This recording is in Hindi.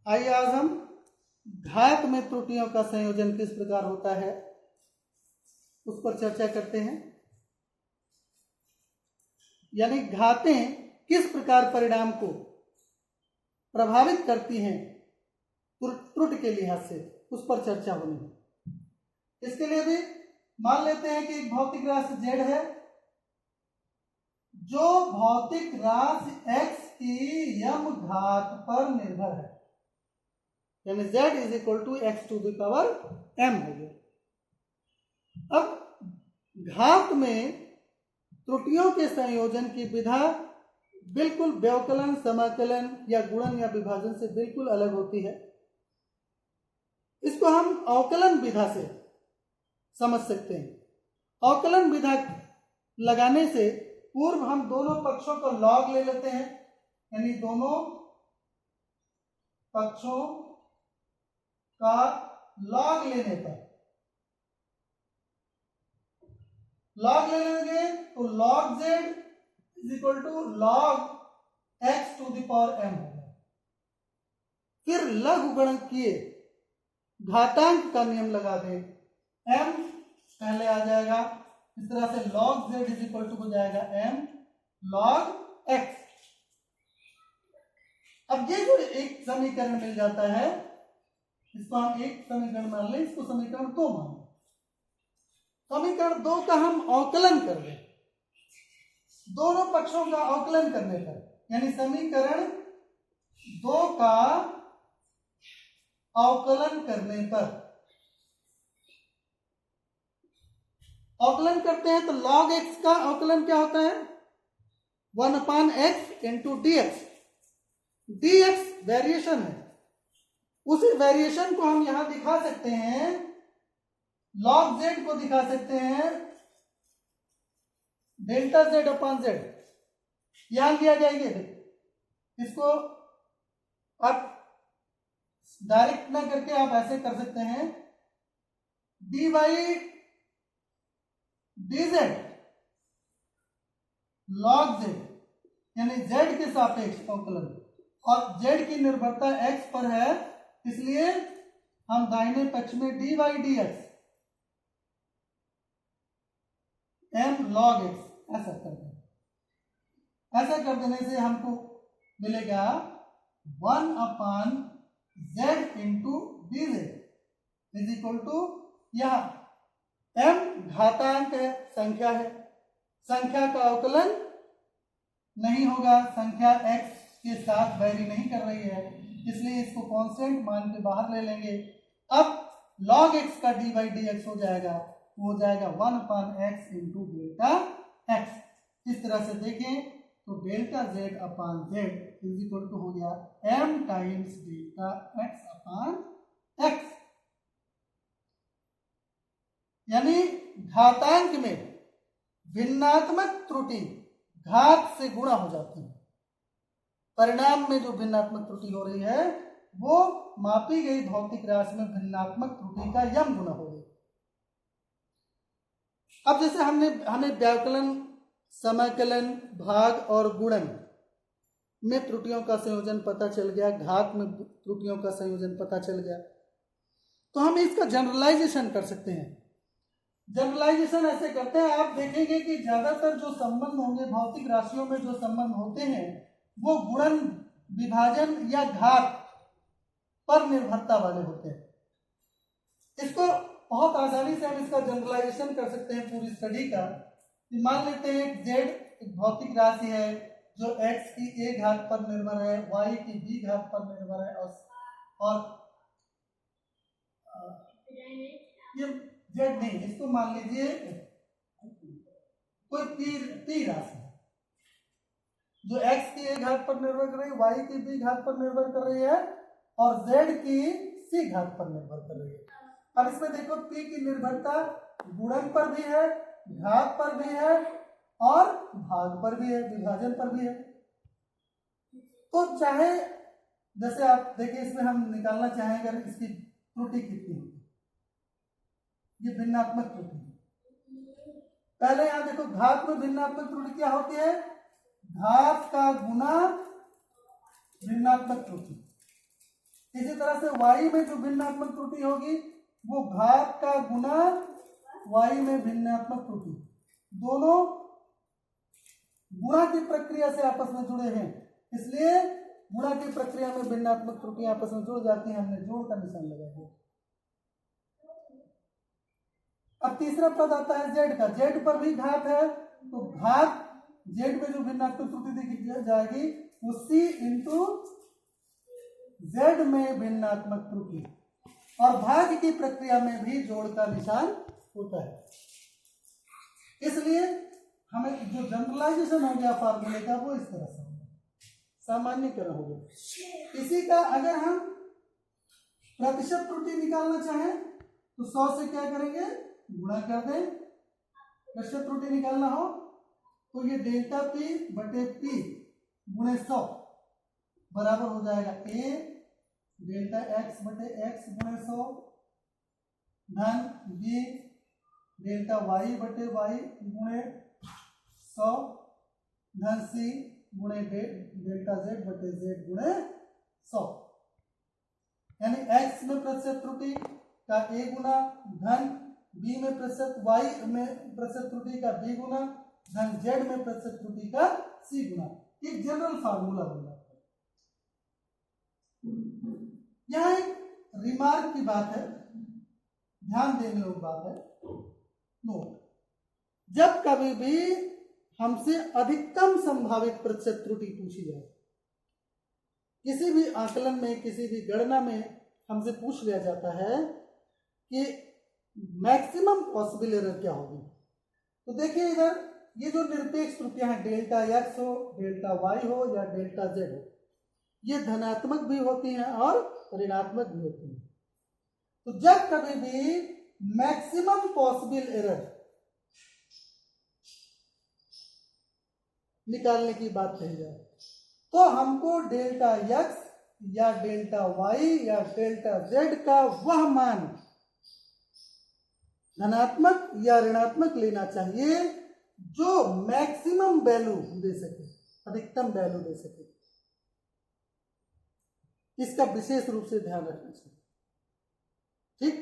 आइए आज हम घात में त्रुटियों का संयोजन किस प्रकार होता है उस पर चर्चा करते हैं। यानी घातें किस प्रकार परिणाम को प्रभावित करती हैं त्रुटि के लिहाज से, उस पर चर्चा होनी है। इसके लिए भी मान लेते हैं कि एक भौतिक राशि z है जो भौतिक राशि x की यम घात पर निर्भर है, यानी z is equal to x to the power m हो गया। अब घात में त्रुटियों के संयोजन की विधा बिल्कुल व्यवकलन, समाकलन या गुणन या विभाजन से बिल्कुल अलग होती है। इसको हम अवकलन विधा से समझ सकते हैं। अवकलन विधा लगाने से पूर्व हम दोनों पक्षों को लॉग ले लेते हैं, यानी दोनों पक्षों का लॉग लेने पर लॉग ले लेंगे तो log z is equal to log x to the power m होगा। फिर लघुगणकीय घातांक का नियम लगा दें, m पहले आ जाएगा, इस तरह से log z is equal to हो जाएगा m log x। अब ये जो एक समीकरण मिल जाता है इसको हम एक समीकरण मान लें, इसको समीकरण 2 मान लें। समीकरण 2 का हम अवकलन कर लें दोनों पक्षों का अवकलन करने पर, यानी समीकरण 2 का अवकलन करने पर अवकलन करते हैं तो log x का अवकलन क्या होता है 1/x into dx। dx variation है, उसी वेरिएशन को हम यहां दिखा सकते हैं, log z को दिखा सकते हैं डेल्टा z अपॉन z। यहां लिया जाएंगे, इसको आप डायरेक्ट ना करके आप ऐसे कर सकते हैं dy dz log z, यानी z के सापेक्ष अवकलन, और z की निर्भरता x पर है इसलिए हम दाहिने पक्ष में dy dx m log x ऐसा कर दें। ऐसा कर देने से हमको मिलेगा 1/z into dz is equal to, यहां m घातांक है, संख्या है, संख्या का अवकलन नहीं होगा, संख्या x के साथ वैरी नहीं कर रही है इसलिए इसको कांस्टेंट मान के बाहर ले लेंगे। अब log x का dy dx हो जाएगा, वो हो जाएगा 1/x इंटू डेल्टा x। इस तरह से देखें तो delta z upon z is equal to हो गया m times delta x upon x। यानी घातांक में भिन्नात्मक त्रुटि घात से गुणा हो जाती है। परिणाम में जो भिन्नात्मक त्रुटि हो रही है वो मापी गई भौतिक राशि में भिन्नात्मक त्रुटि का यम गुना हो गई। अब जैसे हमें व्याकलन, समाकलन, भाग और गुणन में त्रुटियों का संयोजन पता चल गया, घात में त्रुटियों का संयोजन पता चल गया, तो हम इसका जनरलाइजेशन कर सकते हैं। जनरलाइजेशन ऐसे करते हैं, आप देखेंगे कि ज्यादातर जो संबंध होंगे भौतिक राशियों में, जो संबंध होते हैं वो गुणन, विभाजन या घात पर निर्भरता वाले होते हैं। इसको बहुत आसानी से हम इसका जनरलाइजेशन कर सकते हैं पूरी स्टडी का। मान लेते हैं z एक भौतिक राशि है जो x की a घात पर निर्भर है, y की b घात पर निर्भर है, और ये z नहीं, इसको मान लीजिए कोई p राशि है जो x की a घात पर निर्भर कर रही है, y की b घात पर निर्भर कर रही है और z की c घात पर निर्भर कर रही है। अब इसमें देखो p की निर्भरता गुणन पर भी है, घात पर भी है और भाग पर भी है, विभाजन पर भी है। तो चाहे जैसे आप देखिए इसमें हम निकालना चाहें अगर इसकी त्रुटि कितनी होगी, ये भिन्नात्मक त्रुटि। पहले यहां देखो घात में भिन्नात्मक त्रुटि क्या होती है, घात का गुना भिन्नात्मक त्रुटि। इसी तरह से y में जो भिन्नात्मक त्रुटि होगी वो घात का गुना y में भिन्नात्मक त्रुटि, दोनों गुणा की प्रक्रिया से आपस में जुड़े हैं, इसलिए गुणा की प्रक्रिया में भिन्नात्मक त्रुटियां आपस में जुड़ जाती हैं। हमने जोड़ का निशान लगा दिया। अब तीसरा पद आता है z का। z पर भी घात है, तो घात z में जो भिन्नात्मक त्रुटि देखी जाएगी वो c इंटू z में भिन्नात्मक त्रुटि, और भाग की प्रक्रिया में भी जोड़ का निशान होता है। इसलिए हमें जो जनरलाइजेशन हो गया फार्मूले का वो इस तरह से होगा, सामान्यकरण हो गया। इसी का अगर हम प्रतिशत त्रुटि निकालना चाहें तो 100 से क्या करेंगे, गुणा कर दें। प्रतिशत त्रुटि निकालना हो तो ये डेल्टा पी बटे पी गुणे 100 बराबर हो जाएगा a डेल्टा x बटे x गुणे 100 धन b डेल्टा y बटे y गुणे 100 धन c गुणे डेल्टा z बटे z गुणे 100, यानी x में प्रतिशत त्रुटि का a गुना धन b में प्रतिशत, y में प्रतिशत त्रुटि का b गुना धन z में प्रतिशत त्रुटि का c गुना। एक जनरल फार्मूला बन जाता है। यहाँ एक रिमार्क की बात है, ध्यान देने योग्य बात है। नोट, जब कभी भी हमसे अधिकतम संभावित प्रतिशत त्रुटि पूछी जाए, किसी भी आकलन में, किसी भी गणना में हमसे पूछ लिया जाता है कि मैक्सिमम पॉसिबल एरर क्या होगी, तो देखिए इधर ये जो निरपेक्ष त्रुटियां हैं, डेल्टा x हो, डेल्टा y हो या डेल्टा z हो, ये धनात्मक भी होती हैं और ऋणात्मक भी होती हैं। तो जब कभी भी मैक्सिमम पॉसिबल एरर निकालने की बात कही जाए तो हमको डेल्टा x या डेल्टा y या डेल्टा z का वह मान धनात्मक या ऋणात्मक लेना चाहिए जो मैक्सिमम वैल्यू दे सके, अधिकतम वैल्यू दे सके। इसका विशेष रूप से ध्यान रखना चाहिए। ठीक।